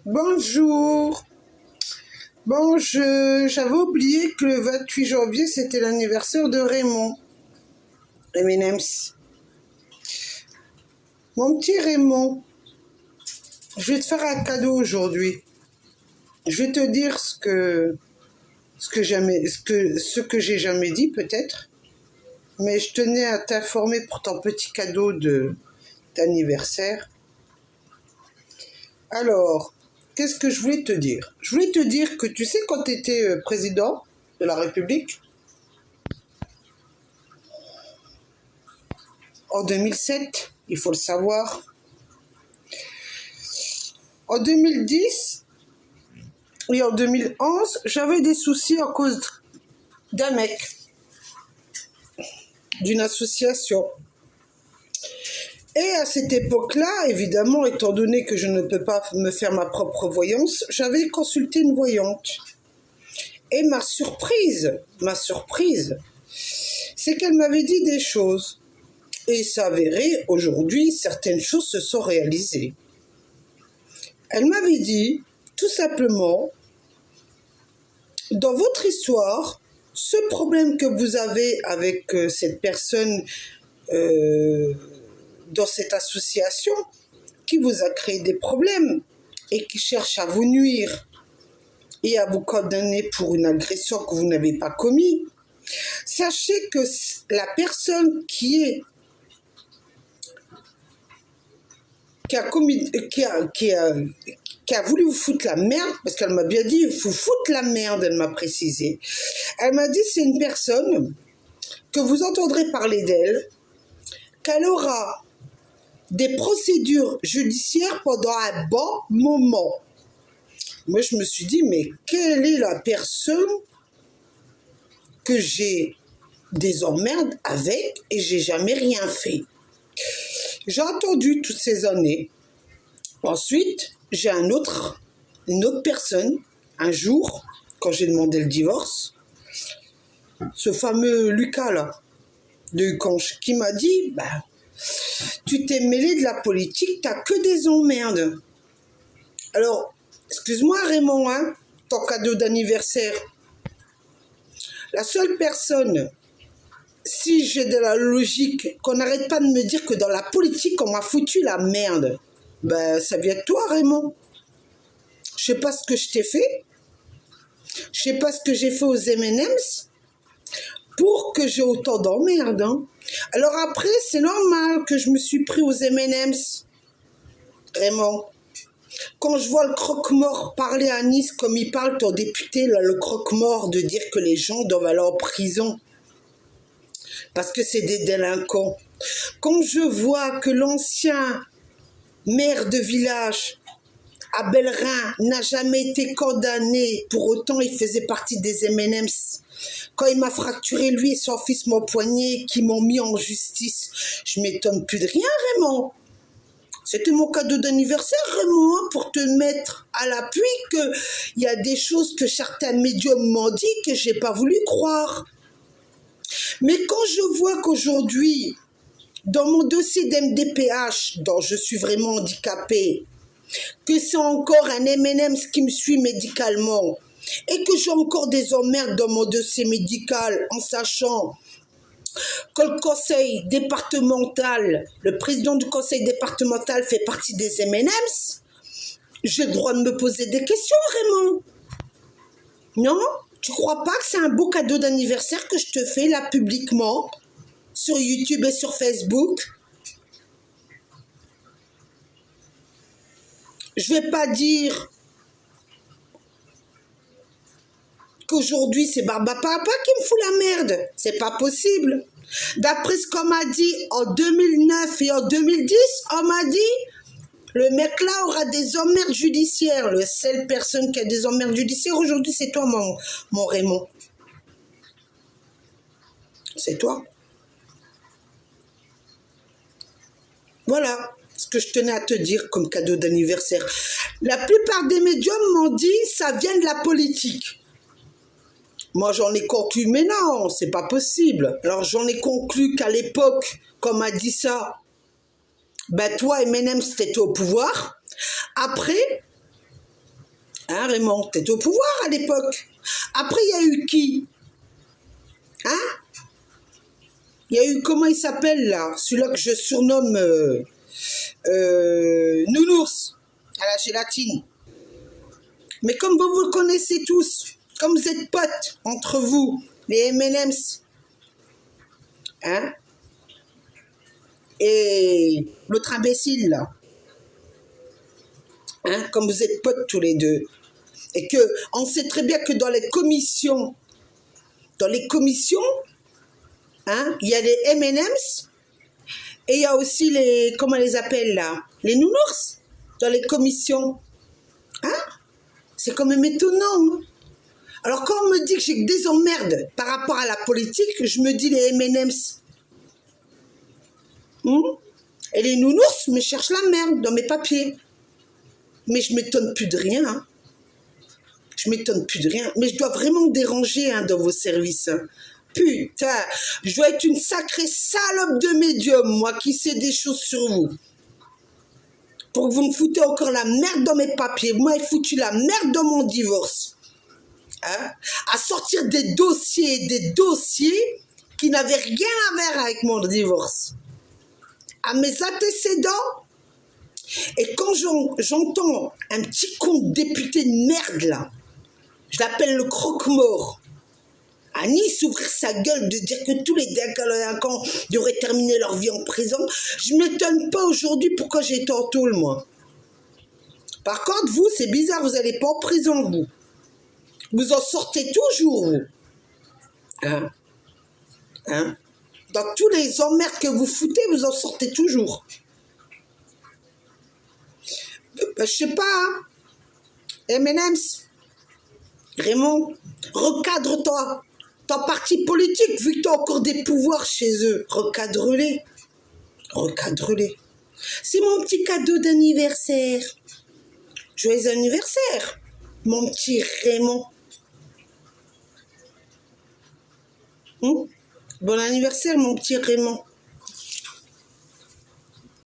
Bonjour. Bon, j'avais oublié que le 28 janvier, c'était l'anniversaire de Raymond. M&M's. Mon petit Raymond, je vais te faire un cadeau aujourd'hui. Je vais te dire ce que j'ai jamais dit peut-être. Mais je tenais à t'informer pour ton petit cadeau d'anniversaire. Alors, qu'est-ce que je voulais te dire? Je voulais te dire que tu sais quand tu étais président de la République, en 2007, il faut le savoir, en 2010 et en 2011, j'avais des soucis à cause d'un mec, d'une association. Et à cette époque-là, évidemment, étant donné que je ne peux pas me faire ma propre voyance, j'avais consulté une voyante. Et ma surprise, c'est qu'elle m'avait dit des choses. Et il s'avérait, aujourd'hui, certaines choses se sont réalisées. Elle m'avait dit, tout simplement, dans votre histoire, ce problème que vous avez avec cette personne dans cette association qui vous a créé des problèmes et qui cherche à vous nuire et à vous condamner pour une agression que vous n'avez pas commise, sachez que la personne qui a voulu vous foutre la merde, parce qu'elle m'a bien dit, il faut foutre la merde, elle m'a précisé. Elle m'a dit, c'est une personne que vous entendrez parler d'elle, qu'elle aura des procédures judiciaires pendant un bon moment. Moi, je me suis dit, mais quelle est la personne que j'ai des emmerdes avec et j'ai jamais rien fait? J'ai entendu toutes ces années. Ensuite, j'ai une autre personne, un jour, quand j'ai demandé le divorce, ce fameux Lucas là, de Hucanche, qui m'a dit, bah, tu t'es mêlé de la politique, t'as que des emmerdes. Alors, excuse-moi Raymond, hein, ton cadeau d'anniversaire, la seule personne, si j'ai de la logique, qu'on n'arrête pas de me dire que dans la politique, on m'a foutu la merde, ben, ça vient de toi, Raymond. Je sais pas ce que je t'ai fait. Je sais pas ce que j'ai fait aux M&M's pour que j'ai autant d'emmerdes. Hein. Alors après, c'est normal que je me suis pris aux M&M's. Raymond. Quand je vois le croque-mort parler à Nice comme il parle, ton député, là, le croque-mort, de dire que les gens doivent aller en prison parce que c'est des délinquants. Quand je vois que l'ancien maire de village à Bellerin n'a jamais été condamné, pour autant il faisait partie des M&M's. Quand il m'a fracturé, lui et son fils, mon poignet, qui m'ont mis en justice, je m'étonne plus de rien, Raymond. C'était mon cadeau d'anniversaire, Raymond, pour te mettre à l'appui qu'il y a des choses que certains médiums m'ont dit que j'ai pas voulu croire. Mais quand je vois qu'aujourd'hui, dans mon dossier d'MDPH, dont je suis vraiment handicapée, que c'est encore un M&M's qui me suit médicalement, et que j'ai encore des emmerdes dans mon dossier médical, en sachant que le conseil départemental, le président du conseil départemental fait partie des M&M's, j'ai le droit de me poser des questions, Raymond. Non? Tu crois pas que c'est un beau cadeau d'anniversaire que je te fais là publiquement, sur YouTube et sur Facebook? Je vais pas dire qu'aujourd'hui c'est Barba Papa qui me fout la merde. C'est pas possible. D'après ce qu'on m'a dit en 2009 et en 2010, on m'a dit le mec là aura des emmerdes judiciaires. La seule personne qui a des emmerdes judiciaires aujourd'hui, c'est toi, mon Raymond. C'est toi. Voilà ce que je tenais à te dire comme cadeau d'anniversaire. La plupart des médiums m'ont dit ça vient de la politique. Moi, j'en ai conclu, mais non, c'est pas possible. Alors, j'en ai conclu qu'à l'époque, comme m'a dit ça, ben toi, M&M's, t'étais au pouvoir. Après, Hein, Raymond, t'étais au pouvoir à l'époque. Après, il y a eu qui? Hein? Il y a eu, comment il s'appelle là? Celui-là que je surnomme Nounours, à la gélatine. Mais comme vous vous connaissez tous, comme vous êtes potes entre vous, les M&M's, hein? Et l'autre imbécile là, hein? Comme vous êtes potes tous les deux, et que on sait très bien que dans les commissions, hein, il y a les M&M's et il y a aussi les, comment on les appelle là, les nounours dans les commissions, hein? C'est quand même étonnant. Hein? Alors quand on me dit que j'ai des emmerdes par rapport à la politique, je me dis les M&M's. Et les nounours me cherchent la merde dans mes papiers. Mais je m'étonne plus de rien. Hein. Je m'étonne plus de rien. Mais je dois vraiment me déranger hein, dans vos services. Hein. Putain, je dois être une sacrée salope de médium, moi, qui sais des choses sur vous. Pour que vous me foutez encore la merde dans mes papiers. Vous m'avez foutu la merde dans mon divorce. Hein? À sortir des dossiers qui n'avaient rien à voir avec mon divorce. À mes antécédents. Et quand j'entends un petit con de député de merde, là, je l'appelle le croque-mort, à Nice ouvrir sa gueule de dire que tous les délinquants auraient terminé leur vie en prison, je ne m'étonne pas aujourd'hui pourquoi j'ai été en tôle, moi. Par contre, vous, c'est bizarre, vous n'allez pas en prison, vous. Vous en sortez toujours, vous. Hein? Hein? Dans tous les emmerdes que vous foutez, vous en sortez toujours. Je sais pas, hein? M&M's, Raymond, recadre-toi. Ton parti politique, vu que tu as encore des pouvoirs chez eux, recadre-les. Recadre-les. C'est mon petit cadeau d'anniversaire. Joyeux anniversaire, mon petit Raymond. Bon anniversaire, mon petit Raymond.